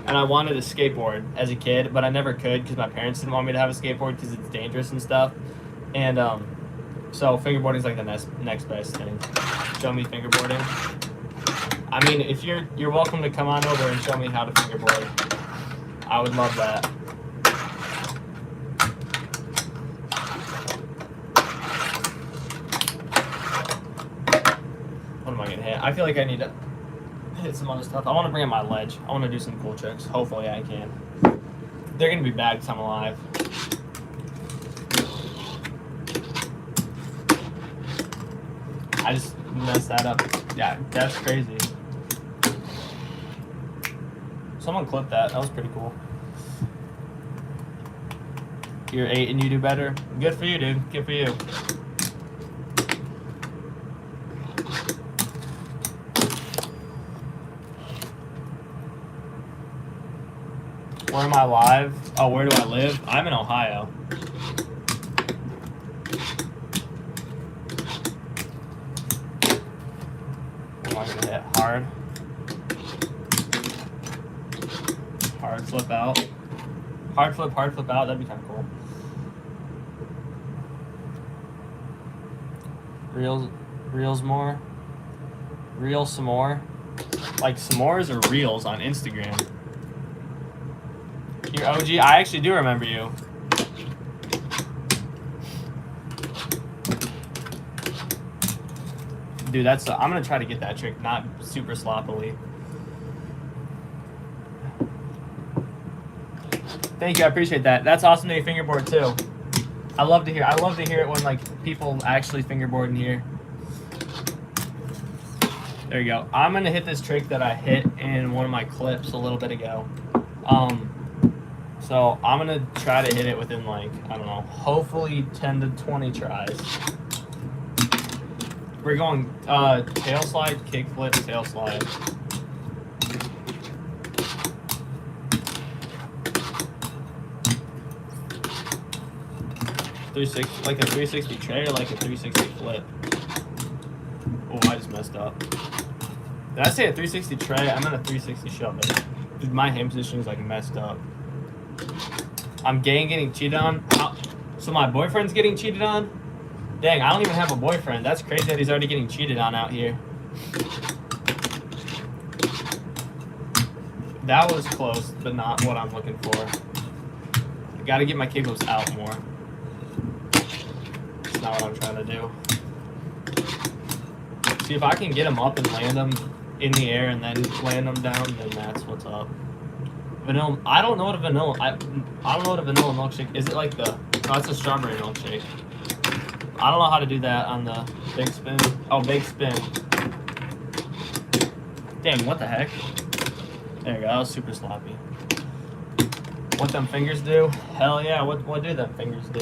and I wanted to skateboard as a kid, but I never could because my parents didn't want me to have a skateboard because it's dangerous and stuff. And so fingerboarding is like the next best thing. Show me fingerboarding. I mean, if you're welcome to come on over and show me how to fingerboard. I would love that. What am I gonna hit? I feel like I need to hit some other stuff. I want to bring up my ledge. I want to do some cool tricks. Hopefully I can. They're gonna be bad because I'm alive. I just messed that up. Yeah, that's crazy. Someone clipped that. That was pretty cool. You're 8 and you do better. Good for you, dude. Good for you. Where am I live? Oh, where do I live? I'm in Ohio. What am I gonna hit? Hard. Hard flip out. Hard flip out. That'd be kind of cool. Reels more. Reel some more. Like s'mores or reels on Instagram. You're OG. I actually do remember you. Dude, I'm gonna try to get that trick, not super sloppily. Thank you, I appreciate that. That's awesome that you fingerboard too. I love to hear it when like people actually fingerboard in here. There you go. I'm gonna hit this trick that I hit in one of my clips a little bit ago. So I'm gonna try to hit it within like, I don't know, hopefully 10 to 20 tries. We're going tail slide, kickflip, tail slide. Like a 360 tray or like a 360 flip. Oh, I just messed up. Did I say a 360 tray? I meant a 360 shove it. Dude, my hand position is like messed up. I'm gay and getting cheated on. So my boyfriend's getting cheated on? Dang, I don't even have a boyfriend. That's crazy that he's already getting cheated on out here. That was close, but not what I'm looking for. I gotta get my kickflips out more. That's not what I'm trying to do. See, if I can get them up and land them in the air and then land them down, then that's what's up. Vanilla. I don't know what a vanilla. I don't know what a vanilla milkshake is. It like the? Oh, it's a strawberry milkshake. I don't know how to do that on the big spin. Oh, big spin. Dang, what the heck? There you go. That was super sloppy. What them fingers do? Hell yeah. What do them fingers do?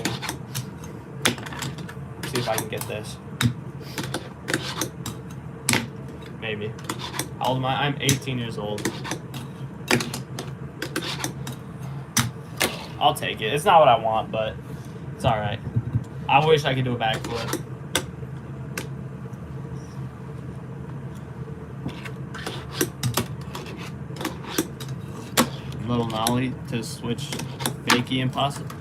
Let's see if I can get this. Maybe. How old am I? I'm 18 years old. I'll take it. It's not what I want, but it's alright. I wish I could do a backflip. Little nollie to switch fakey impossible.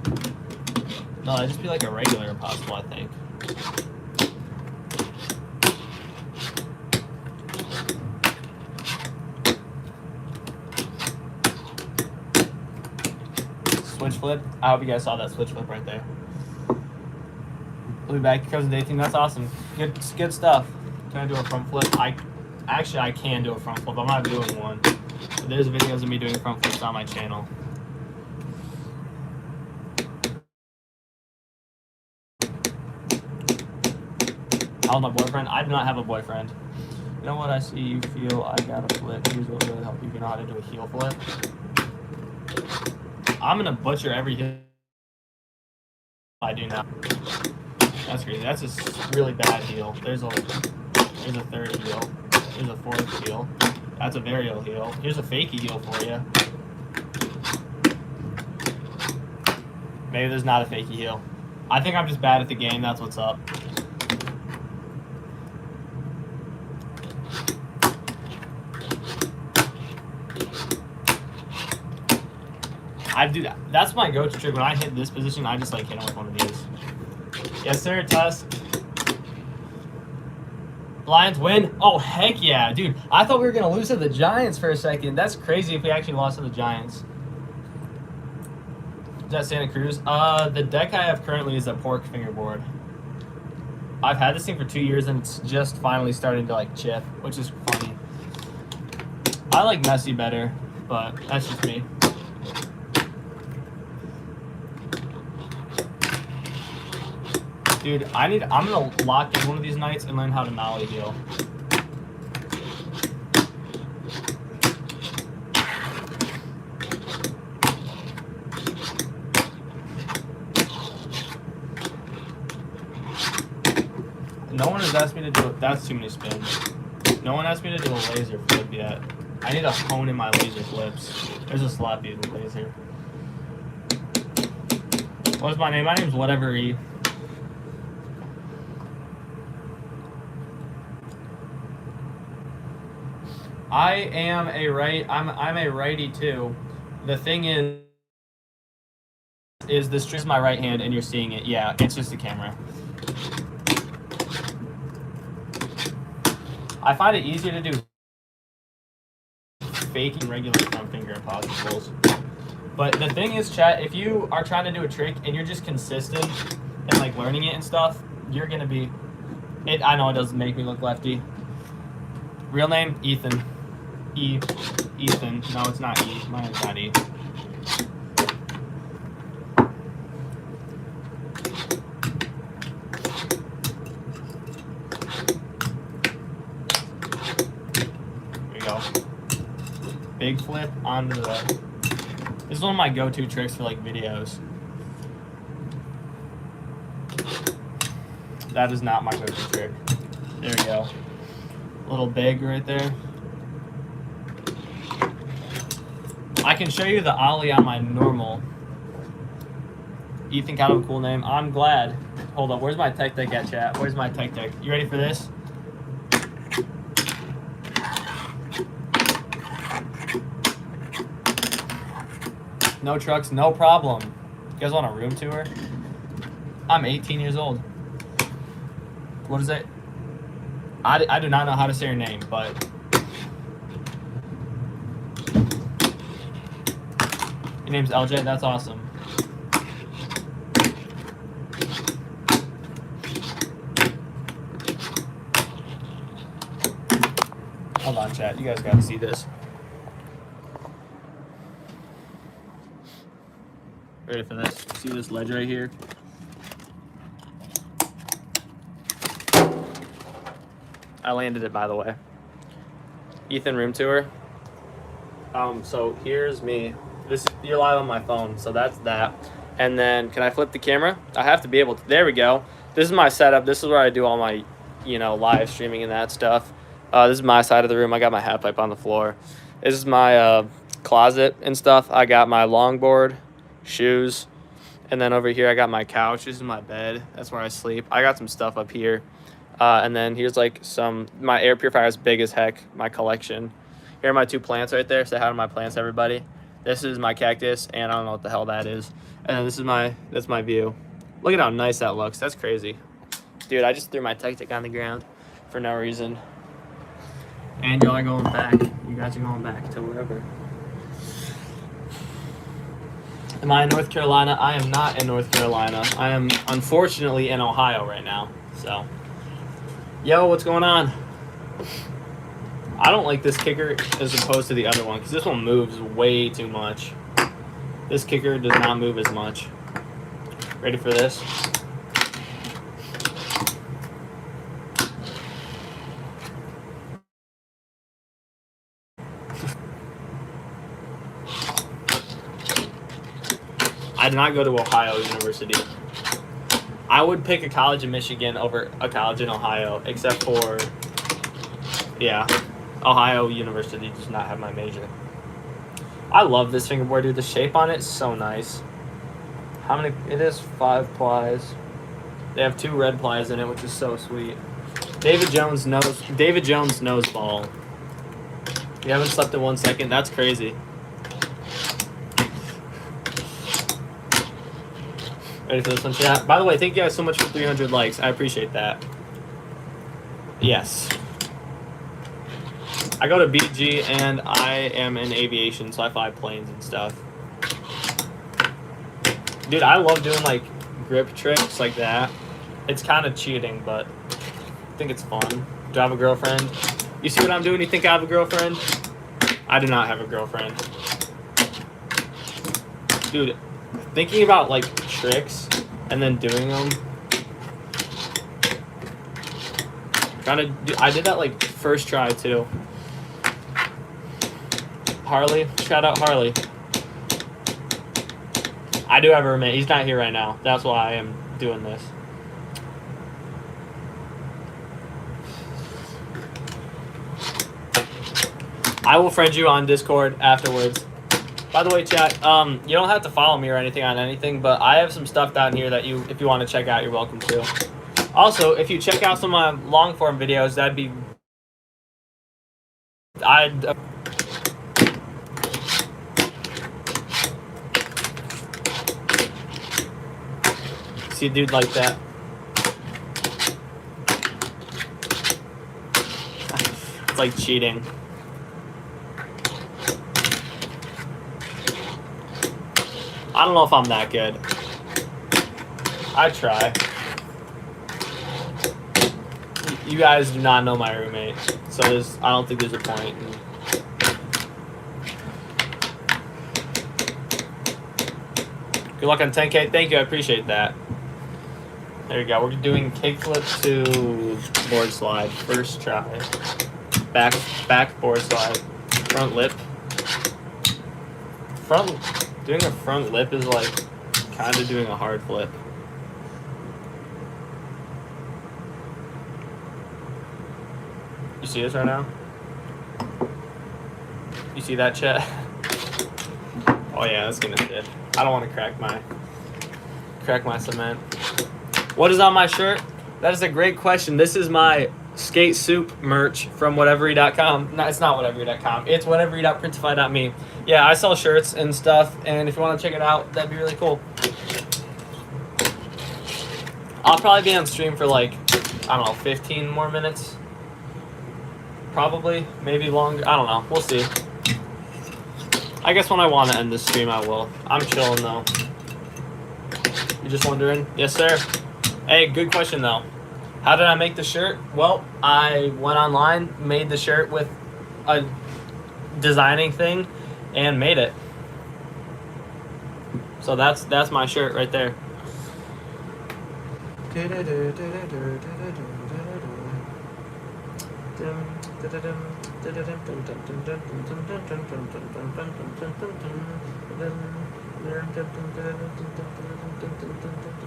No, it'd just be like a regular impossible, I think. Switch flip. I hope you guys saw that switch flip right there. We'll be back. Cousin Day team. That's awesome. Good stuff. Can I do a front flip? I can do a front flip. I'm not doing one. But there's videos of me doing front flips on my channel. How's my boyfriend? I do not have a boyfriend. You know what? I see you feel I got a flip. Here's what will really help you. You know how to do a heel flip. I'm gonna butcher every heel I do now. That's crazy. That's a really bad heel. There's a third heel. There's a fourth heel. That's a varial heel. Here's a fakey heel for you. Maybe there's not a fakie heel. I think I'm just bad at the game. That's what's up. I do that. That's my go-to trick. When I hit this position, I just like hit him with one of these. Yes, sir, Tusk. Lions win. Oh, heck yeah, dude. I thought we were going to lose to the Giants for a second. That's crazy if we actually lost to the Giants. Is that Santa Cruz? The deck I have currently is a pork fingerboard. I've had this thing for 2 years, and it's just finally starting to, like, chip, which is funny. I like messy better, but that's just me. Dude, I'm gonna lock in one of these nights and learn how to molly heal. No one has asked me to do it. That's too many spins. No one asked me to do a laser flip yet. I need to hone in my laser flips. There's a sloppy laser. What's my name? My name's WhateverE. I'm a righty too. The thing is this is my right hand and you're seeing it. Yeah, it's just a camera. I find it easier to do faking regular thumb finger impossibles. But the thing is, chat, if you are trying to do a trick and you're just consistent and like learning it and stuff, you're gonna be I know it doesn't make me look lefty. Real name, Ethan. Ethan. No, it's not E. My name's not E. Here we go. Big flip onto the... This is one of my go-to tricks for like videos. That is not my go-to trick. There we go. Little big right there. I can show you the ollie on my normal. Ethan, kind of a cool name. I'm glad. Hold up, where's my tech deck at, chat? Where's my tech deck? You ready for this? No trucks, no problem. You guys want a room tour? I'm 18 years old. What is it? I do not know how to say your name, but... Your name's LJ? That's awesome. Hold on, chat. You guys gotta see this. Ready for this? See this ledge right here? I landed it, by the way. Ethan, room tour. So here's me. You're live on my phone, so that's that. And then, can I flip the camera? I have to be able to. There we go. This is my setup. This is where I do all my, live streaming and that stuff. This is my side of the room. I got my Halfpipe on the floor. This is my closet and stuff. I got my longboard, shoes, and then over here I got my couch. This is my bed. That's where I sleep. I got some stuff up here. And then here's like my air purifier is big as heck, my collection. Here are my 2 plants right there. Say hi to my plants, everybody. This is my cactus, and I don't know what the hell that is. And then that's my view. Look at how nice that looks. That's crazy. Dude, I just threw my tech deck on the ground for no reason. And y'all are going back. You guys are going back to wherever. Am I in North Carolina? I am not in North Carolina. I am, unfortunately, in Ohio right now. So, yo, what's going on? I don't like this kicker as opposed to the other one because this one moves way too much. This kicker does not move as much. Ready for this? I did not go to Ohio University. I would pick a college in Michigan over a college in Ohio, except for, yeah. Ohio University does not have my major. I love this fingerboard, dude. The shape on it is so nice. How many? It is 5 plies. They have 2 red plies in it, which is so sweet. David Jones knows ball. You haven't slept in 1 second? That's crazy. Ready for this one, chat? By the way, thank you guys so much for 300 likes. I appreciate that. Yes. I go to BG and I am in aviation, so I fly planes and stuff. Dude, I love doing like grip tricks like that. It's kind of cheating, but I think it's fun. Do I have a girlfriend? You see what I'm doing? You think I have a girlfriend? I do not have a girlfriend. Dude, thinking about like tricks and then doing them. I did that like first try too. Harley, shout out Harley. I do have a roommate. He's not here right now. That's why I am doing this. I will friend you on Discord afterwards. By the way, chat, you don't have to follow me or anything on anything, but I have some stuff down here that if you want to check out, you're welcome to. Also, if you check out some of my long form videos, that'd be... See a dude like that. It's like cheating. I don't know if I'm that good. I try. You guys do not know my roommate, so I don't think there's a point. Good luck on 10K. Thank you. I appreciate that. There you go. We're doing kickflip to board slide. First try. Back board slide. Front lip. Doing a front lip is like kind of doing a hard flip. You see this right now? You see that, chat? Oh yeah, that's gonna fit. I don't want to crack my cement. What is on my shirt? That is a great question. This is my skate soup merch from WhateverE.com. No, it's not WhateverE.com. It's WhateverE.printify.me. Yeah, I sell shirts and stuff, and if you want to check it out, that'd be really cool. I'll probably be on stream for like, I don't know, 15 more minutes. Probably, maybe longer. I don't know. We'll see. I guess when I want to end the stream, I will. I'm chilling, though. You just wondering? Yes, sir. Hey, good question, though. How did I make the shirt? Well, I went online, made the shirt with a designing thing, and made it. So that's my shirt right there.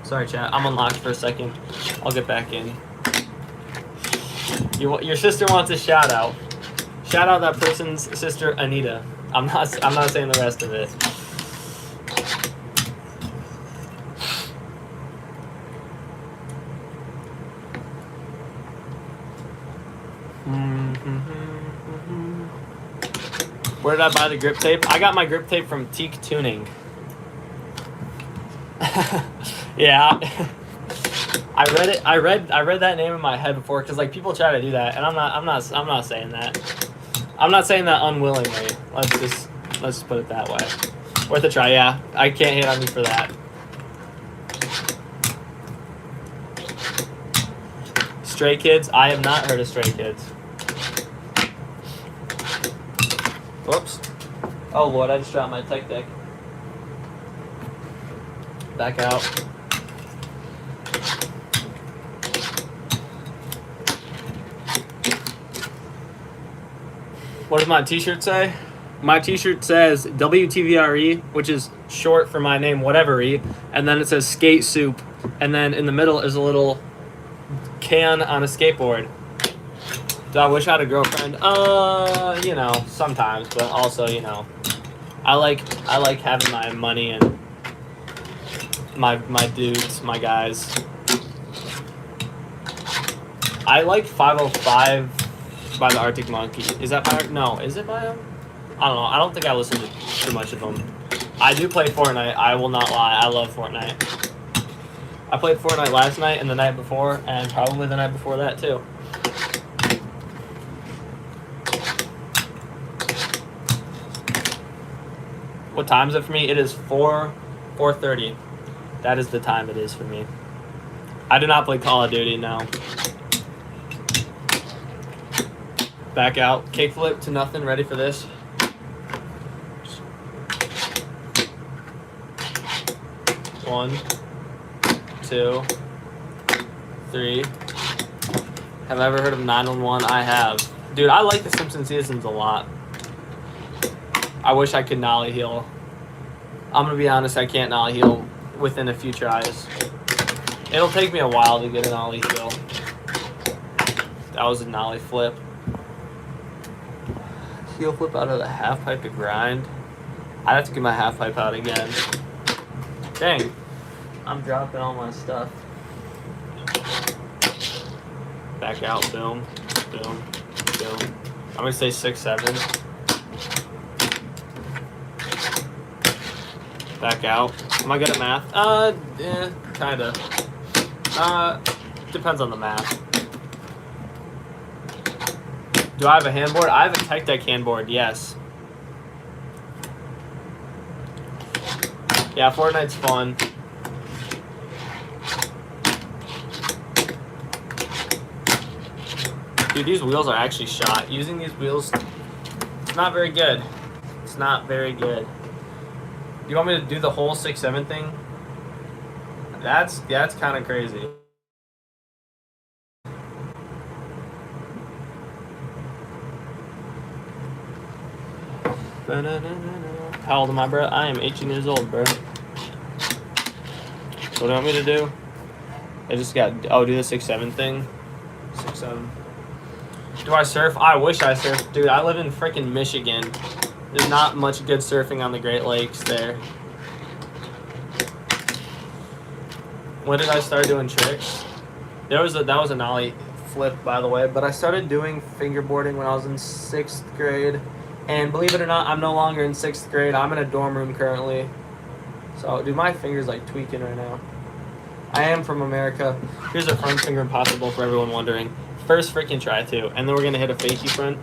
Sorry, chat. I'm unlocked for a second. I'll get back in. Your sister wants a shout out. Shout out that person's sister, Anita. I'm not saying the rest of it. Where did I buy the grip tape? I got my grip tape from Teak Tuning. Yeah. I read it. I read that name in my head before because like people try to do that, and I'm not saying that. I'm not saying that unwillingly. Let's just put it that way. Worth a try. Yeah, I can't hate on you for that. Stray Kids. I have not heard of Stray Kids. Whoops. Oh Lord, I just dropped my tech deck. Back out. What does my t-shirt say? My t-shirt says WTVRE, which is short for my name, WhateverE, and then it says skate soup, and then in the middle is a little can on a skateboard. Do I wish I had a girlfriend? You know, sometimes, but also, you know, I like having my money and my dudes, my guys. I like 505 by the Arctic Monkey. Is that by? No, is it by him? I don't know. I don't think I listen to too much of them. I do play Fortnite. I will not lie. I love Fortnite. I played Fortnite last night and the night before, and probably the night before that too. What time is it for me? It is 4:30. That is the time it is for me. I do not play Call of Duty now. Back out. Kickflip to nothing. Ready for this? One, 2, 3. Have I ever heard of 911? I have. Dude, I like the Simpsons seasons a lot. I wish I could nollie heal. I'm gonna be honest, I can't nollie heal within a few tries. It'll take me a while to get an ollie heal. That was a nollie flip. Heel flip out of the half pipe to grind. I'd have to get my half pipe out again. Dang. I'm dropping all my stuff. Back out, boom, boom, boom. I'm gonna say 6-7. Back out. Am I good at math? Yeah, kinda. Depends on the math. Do I have a handboard? I have a tech deck handboard, yes. Yeah, Fortnite's fun. Dude, these wheels are actually shot. Using these wheels, it's not very good. It's not very good. You want me to do the whole 6-7 thing? That's kind of crazy. How old am I, bro? I am 18 years old, bro. What do you want me to do? I just got... Oh, do the 6-7 thing? 6-7. Do I surf? I wish I surfed. Dude, I live in freaking Michigan. There's not much good surfing on the Great Lakes there. When did I start doing tricks? That was a nollie flip, by the way. But I started doing fingerboarding when I was in 6th grade. And believe it or not, I'm no longer in 6th grade. I'm in a dorm room currently. So, dude, my finger's like tweaking right now. I am from America. Here's a front finger impossible for everyone wondering. First freaking try, too. And then we're going to hit a fakie front.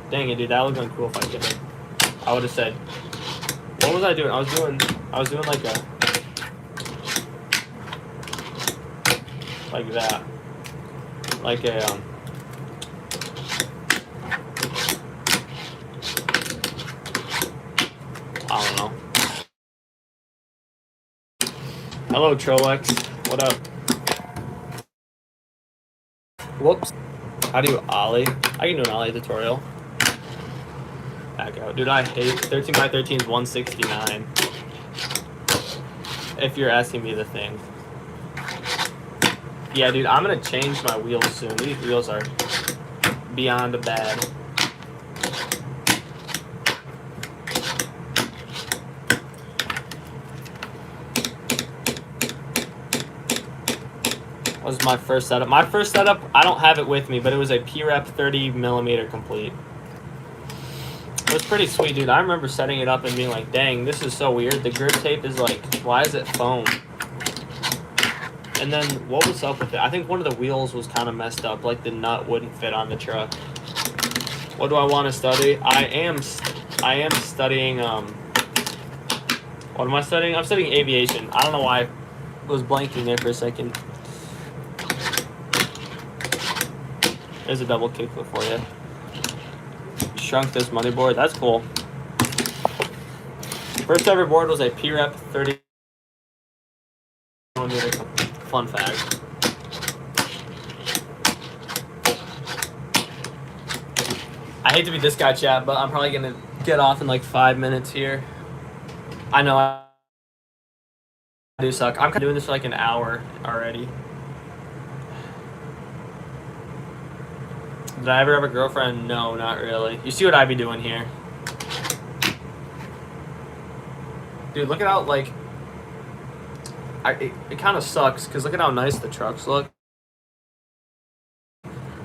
Dang it, dude. That would have been cool if I did it. I would have said, what was I doing? I was doing like a, like that. Like a, I don't know. Hello, Trolex. What up? Whoops. How do you ollie? I can do an ollie tutorial. Back out. Dude, I hate 13 by 13 is 169. If you're asking me the thing. Yeah, dude, I'm gonna change my wheels soon. These wheels are beyond bad. What was my first setup? My first setup, I don't have it with me, but it was a P-Rep 30mm complete. It was pretty sweet, dude. I remember setting it up and being like, dang, this is so weird. The grip tape is like, why is it foam? And then, what was up with it? I think one of the wheels was kind of messed up. Like, the nut wouldn't fit on the truck. What do I want to study? I am studying, what am I studying? I'm studying aviation. I don't know why I was blanking there for a second. There's a double kickflip for you. Shrunk this money board. That's cool. First ever board was a P-Rep 30mm. Fun fact. I hate to be this guy, chat, but I'm probably gonna get off in like 5 minutes here. I know I do suck. I'm doing this for like an hour already. Did I ever have a girlfriend? No, not really. You see what I be doing here. Dude, look at how, like, it kind of sucks because look at how nice the trucks look.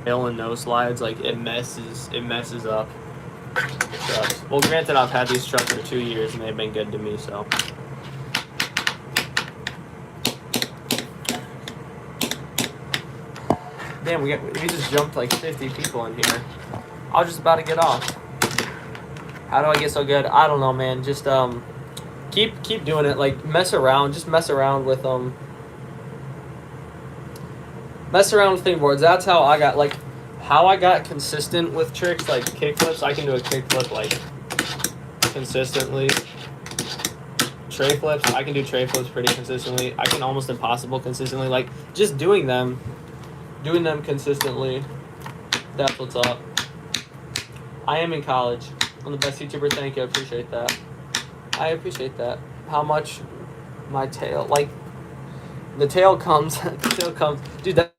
Tail and no slides, like it messes up trucks. Well, granted, I've had these trucks for 2 years and they've been good to me, so. Damn, we just jumped like 50 people in here. I was just about to get off. How do I get so good? I don't know, man. Just keep doing it. Like mess around. Just mess around with fingerboards. That's how I got consistent with tricks like kickflips. I can do a kickflip like consistently. Tray flips, I can do tray flips pretty consistently. I can almost impossible consistently. Like just doing them consistently. That's what's up. I am in college. I'm the best YouTuber. Thank you. I appreciate that. I appreciate that. How much my tail, like the tail comes, dude. That